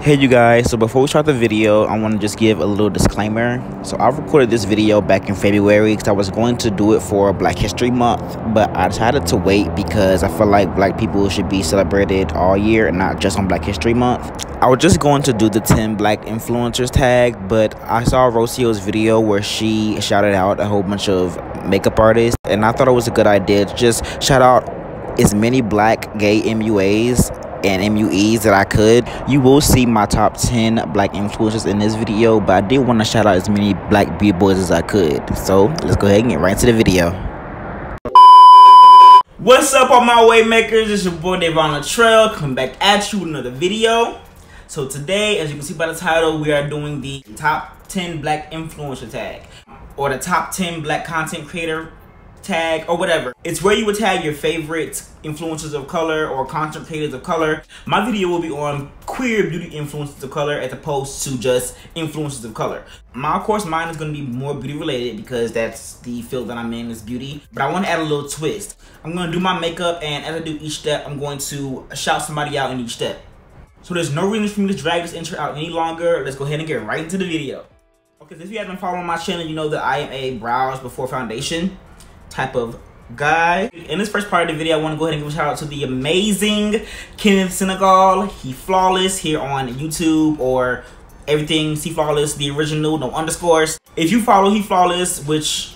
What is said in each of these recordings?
Hey you guys, so before we start the video, I want to just give a little disclaimer. So I recorded this video back in February because I was going to do it for Black History Month, but I decided to wait because I feel like black people should be celebrated all year and not just on Black History Month. I was just going to do the 10 black influencers tag, but I saw Rocio's video where she shouted out a whole bunch of makeup artists, and I thought it was a good idea to just shout out as many black gay MUAs and MUEs that I could. You will see my top 10 black influencers in this video, but I did want to shout out as many black b-boys as I could. So let's go ahead and get right into the video. What's up, all my Waymakers? It's your boy Davon Latrell coming back at you with another video. So today, as you can see by the title, we are doing the top 10 black influencer tag, or the top 10 black content creator tag, or whatever. It's where you would tag your favorite influencers of color or content creators of color. My video will be on queer beauty influencers of color as opposed to just influencers of color. Of course, mine is going to be more beauty related because that's the field that I'm in, is beauty. But I want to add a little twist. I'm going to do my makeup, and as I do each step, I'm going to shout somebody out in each step. So there's no reason for me to drag this intro out any longer. Let's go ahead and get right into the video. Okay, so if you haven't been following my channel, you know that I am a brows before foundation type of guy. In this first part of the video, I want to go ahead and give a shout out to the amazing Kenneth Senegal. He Flawless here on YouTube, or everything C Flawless, the original, no underscores. If you follow He Flawless, which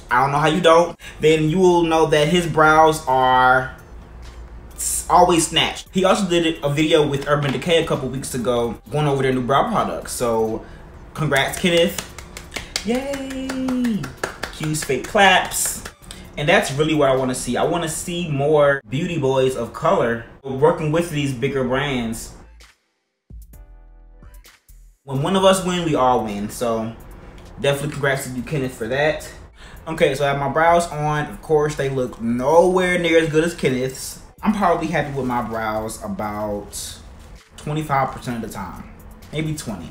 I don't know how you don't, then you will know that his brows are always snatched. He also did a video with Urban Decay a couple weeks ago going over their new brow products. So congrats, Kenneth. Yay! Cues fake claps. And that's really what I want to see. I want to see more beauty boys of color working with these bigger brands. When one of us win, we all win. So definitely congrats to you, Kenneth, for that. Okay, so I have my brows on. Of course, they look nowhere near as good as Kenneth's. I'm probably happy with my brows about 25% of the time, maybe 20.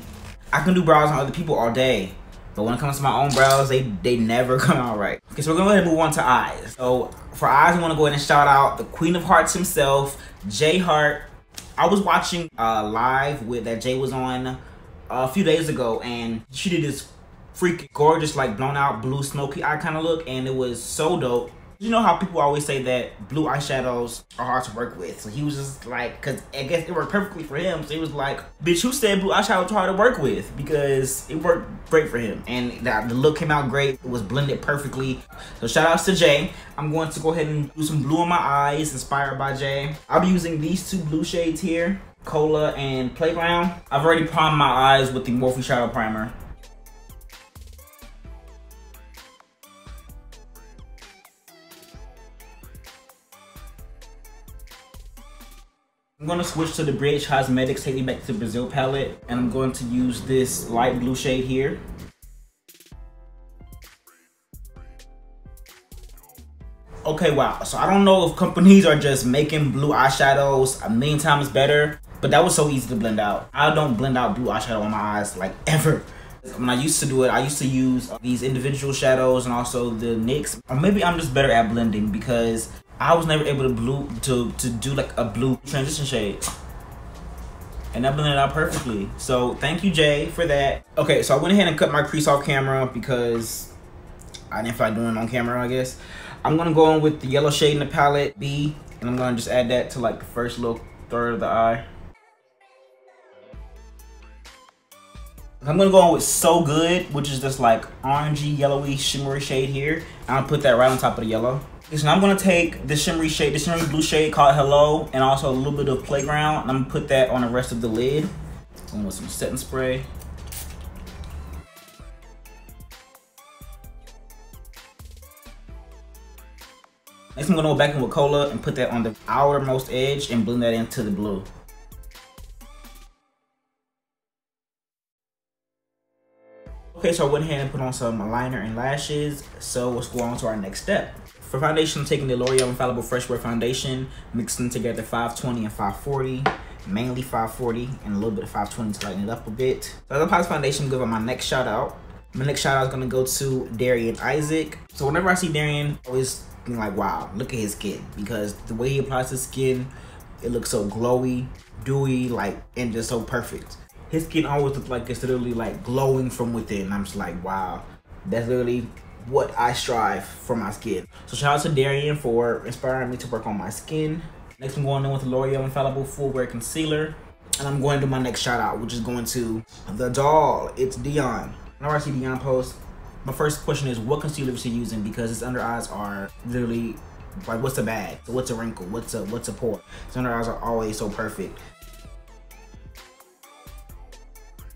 I can do brows on other people all day, but when it comes to my own brows, they never come out right. Okay, so we're gonna go ahead and move on to eyes. So for eyes, I want to go ahead and shout out the Queen of Hearts himself, Jay Hart. I was watching live with that Jay was on a few days ago, and she did this freaking gorgeous, like blown out blue smoky eye kind of look, and it was so dope. You know how people always say that blue eyeshadows are hard to work with, so he was just like, cause I guess it worked perfectly for him, so he was like, bitch, who said blue eyeshadows hard to work with? Because it worked great for him, and the look came out great. It was blended perfectly. So shout outs to Jay. I'm going to go ahead and do some blue on my eyes, inspired by Jay. I'll be using these two blue shades here, Cola and Playground. I've already primed my eyes with the Morphe Shadow Primer. I'm going to switch to the BH Cosmetics Take Me Back to Brazil palette, and I'm going to use this light blue shade here. Okay, wow, so I don't know if companies are just making blue eyeshadows a million times better, but that was so easy to blend out. I don't blend out blue eyeshadow on my eyes like ever. When I used to do it, I used to use these individual shadows and also the NYX. Or maybe I'm just better at blending because I was never able to do like a blue transition shade, and I blended it out perfectly. So thank you, Jay, for that. Okay, so I went ahead and cut my crease off camera because I didn't feel like doing it on camera, I guess. I'm gonna go in with the yellow shade in the palette B, and I'm gonna just add that to like the first little third of the eye. I'm gonna go on with So Good, which is this like orangey, yellowy, shimmery shade here. I'll put that right on top of the yellow. So now I'm gonna take the shimmery shade, the shimmery blue shade called Hello, and also a little bit of Playground, and I'm gonna put that on the rest of the lid. Going with some setting spray. Next, I'm gonna go back in with Cola and put that on the outermost edge and blend that into the blue. Okay, so I went ahead and put on some liner and lashes. So let's go on to our next step. For foundation, I'm taking the L'Oreal Infallible Fresh Wear Foundation, mixing together 520 and 540, mainly 540 and a little bit of 520 to lighten it up a bit. So as I apply this foundation, I'm gonna give my next shout out. My next shout out is gonna go to Darian Isaac. So whenever I see Darian, I always think like, wow, look at his skin, because the way he applies his skin, it looks so glowy, dewy, like, and just so perfect. His skin always looks like it's literally like glowing from within. I'm just like, wow, that's literally what I strive for my skin. So shout out to Darian for inspiring me to work on my skin. Next I'm going in with the L'Oreal Infallible Full Wear Concealer. And I'm going to my next shout out, which is going to the doll. It's Dion. Whenever I see Dion post, my first question is what concealer is she using, because his under eyes are literally like, what's a bag? What's a wrinkle? What's a pore? His under eyes are always so perfect.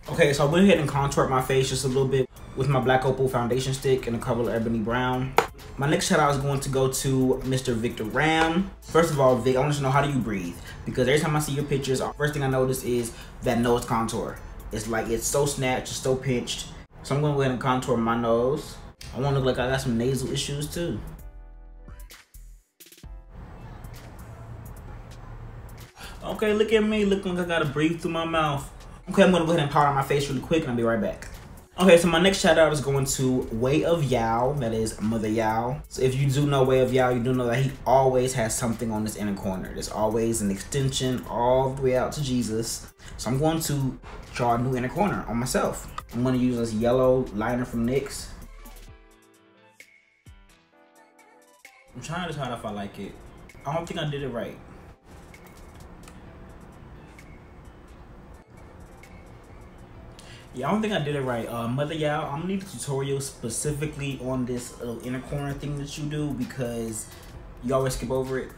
Okay, so I went ahead and contoured my face just a little bit with my Black Opal foundation stick in the color Ebony Brown. My next shout out is going to go to Mr. Victor Ram. First of all, Vic, I want to know, how do you breathe? Because every time I see your pictures, first thing I notice is that nose contour. It's like, it's so snatched, it's so pinched. So I'm going to go ahead and contour my nose. I want to look like I got some nasal issues too. Okay, look at me, looking like I gotta breathe through my mouth. Okay, I'm gonna go ahead and powder my face really quick and I'll be right back. Okay, so my next shout out is going to Way of Yao, that is Mother Yao. So if you do know Way of Yao, you do know that he always has something on this inner corner. There's always an extension all the way out to Jesus. So I'm going to draw a new inner corner on myself. I'm gonna use this yellow liner from NYX. I'm trying to decide if I like it. I don't think I did it right. Yeah, I don't think I did it right. Mother Yao, I'm gonna need a tutorial specifically on this little inner corner thing that you do, because you always skip over it.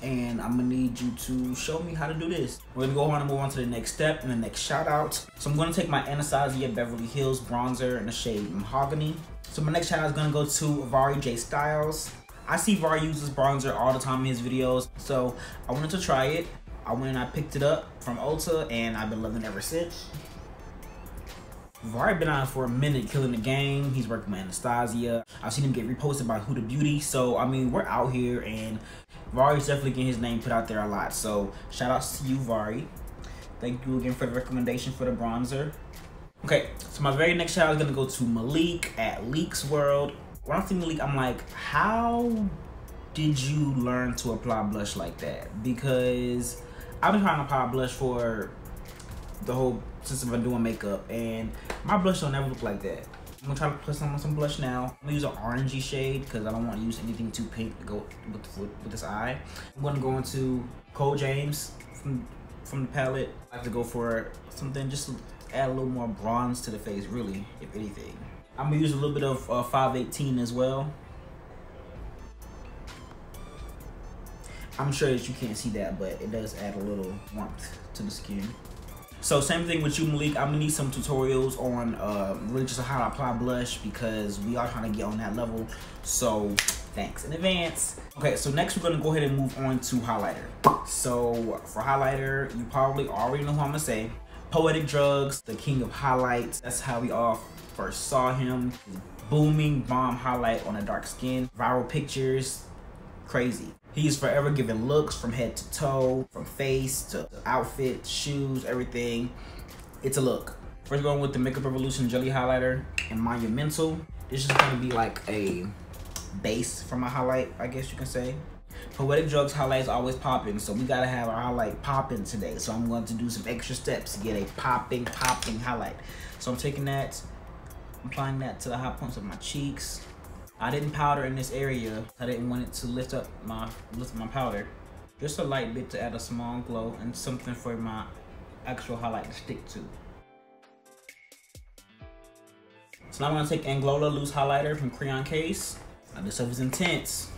And I'm gonna need you to show me how to do this. We're gonna go on and move on to the next step and the next shout out. So I'm gonna take my Anastasia Beverly Hills bronzer in the shade Mahogany. So my next shout out is gonna go to Vari J Styles. I see Vari uses bronzer all the time in his videos, so I wanted to try it. I went and I picked it up from Ulta and I've been loving it ever since. Vari been out for a minute, killing the game. He's working with Anastasia. I've seen him get reposted by Huda Beauty. So, I mean, we're out here and Vari's definitely getting his name put out there a lot. So, shout outs to you, Vari. Thank you again for the recommendation for the bronzer. Okay, so my very next shout out is gonna go to Malik at Leaks World. When I see Malik, I'm like, how did you learn to apply blush like that? Because I've been trying to apply blush for the whole since I've been doing makeup, and my blush don't never look like that. I'm gonna try to put some blush now. I'm gonna use an orangey shade because I don't want to use anything too pink to go with this eye. I'm gonna go into Cole James from the palette. I like to go for something just to add a little more bronze to the face, really, if anything. I'm gonna use a little bit of 518 as well. I'm sure that you can't see that, but it does add a little warmth to the skin. So same thing with you, Malik. I'm gonna need some tutorials on really just how to apply blush, because we are trying to get on that level. So thanks in advance. Okay, so next we're gonna go ahead and move on to highlighter. So for highlighter, you probably already know who I'm gonna say. Poetic Drugs, the king of highlights. That's how we all first saw him. Booming bomb highlight on a dark skin. Viral pictures, crazy. He's forever giving looks from head to toe, from face to outfit, shoes, everything. It's a look. First going with the Makeup Revolution Jelly Highlighter in Monumental. This is gonna be like a base for my highlight, I guess you can say. Poetic Drugs highlight is always popping, so we gotta have our highlight popping today. So I'm going to do some extra steps to get a popping highlight. So I'm taking that, I'm applying that to the high points of my cheeks. I didn't powder in this area. I didn't want it to lift my powder. Just a light bit to add a small glow and something for my actual highlight to stick to. So now I'm gonna take Anglola Loose Highlighter from Crayon Case. Now this stuff is intense.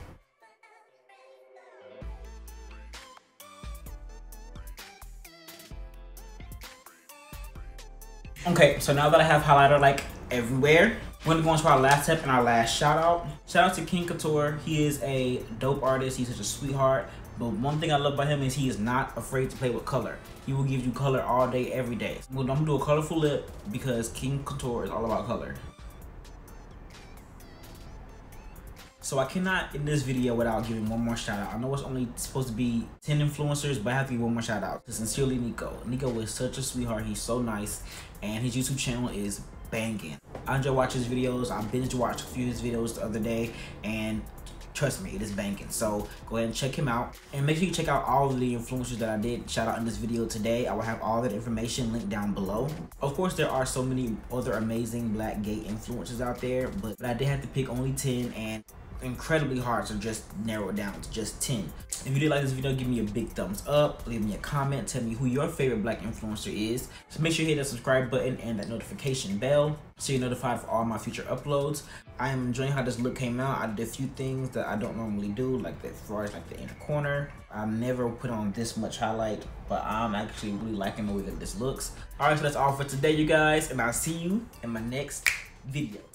Okay, so now that I have highlighter like everywhere, we're gonna go into our last step and our last shout out. Shout out to King Couture. He is a dope artist. He's such a sweetheart. But one thing I love about him is he is not afraid to play with color. He will give you color all day, every day. I'm gonna do a colorful lip because King Couture is all about color. So I cannot end this video without giving one more shout out. I know it's only supposed to be 10 influencers, but I have to give one more shout out to Sincerely Nico. Nico is such a sweetheart. He's so nice, and his YouTube channel is banging. I enjoy watching his videos. I binge watched a few of his videos the other day, and trust me, it is banking. So go ahead and check him out, and make sure you check out all of the influencers that I did shout out in this video today. I will have all that information linked down below. Of course, there are so many other amazing black gay influencers out there, but I did have to pick only 10, and incredibly hard to just narrow it down to just 10. If you did like this video, give me a big thumbs up, leave me a comment, tell me who your favorite black influencer is. So make sure you hit that subscribe button and that notification bell so you're notified for all my future uploads. I am enjoying how this look came out. I did a few things that I don't normally do, like as far as like the inner corner. I never put on this much highlight, but I'm actually really liking the way that this looks. Alright, so that's all for today, you guys, and I'll see you in my next video.